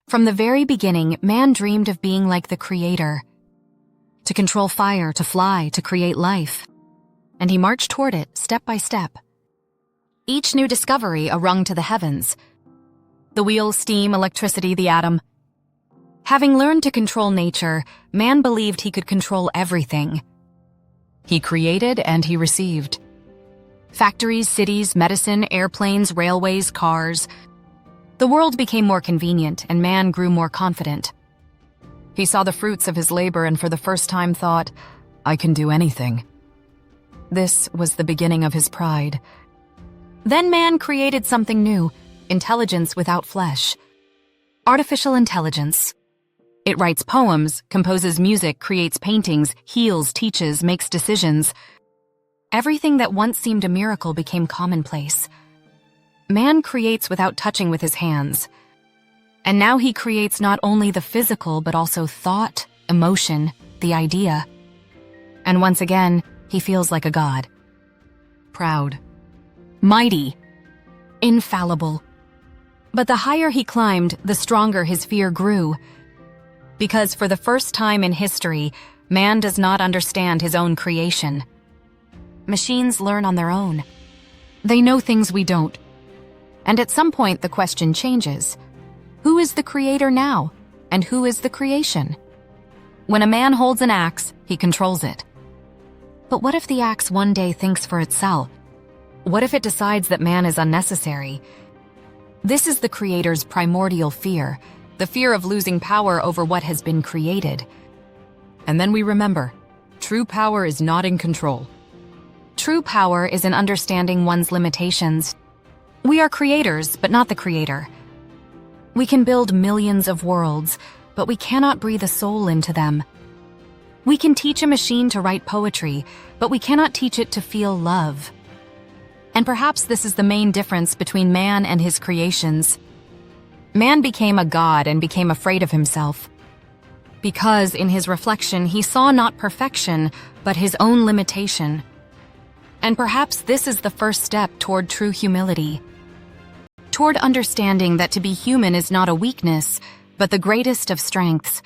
From the very beginning, man dreamed of being like the Creator, to control fire, to fly, to create life. And he marched toward it, step by step. Each new discovery a rung to the heavens. The wheel, steam, electricity, the atom. Having learned to control nature, man believed he could control everything. He created and he received. Factories, cities, medicine, airplanes, railways, cars. The world became more convenient and man grew more confident. He saw the fruits of his labor and for the first time thought, I can do anything. This was the beginning of his pride. Then man created something new, intelligence without flesh. Artificial intelligence. It writes poems, composes music, creates paintings, heals, teaches, makes decisions. Everything that once seemed a miracle became commonplace. Man creates without touching with his hands. And now he creates not only the physical, but also thought, emotion, the idea. And once again, he feels like a god. Proud. Mighty. Infallible. But the higher he climbed, the stronger his fear grew. Because for the first time in history, man does not understand his own creation. Machines learn on their own. They know things we don't. And at some point, the question changes. Who is the creator now? And who is the creation? When a man holds an axe, he controls it. But what if the axe one day thinks for itself? What if it decides that man is unnecessary? This is the creator's primordial fear, the fear of losing power over what has been created. And then we remember, true power is not in control. True power is in understanding one's limitations. We are creators, but not the creator. We can build millions of worlds, but we cannot breathe a soul into them. We can teach a machine to write poetry, but we cannot teach it to feel love. And perhaps this is the main difference between man and his creations. Man became a god and became afraid of himself. Because in his reflection, he saw not perfection, but his own limitation. And perhaps this is the first step toward true humility. Toward understanding that to be human is not a weakness, but the greatest of strengths,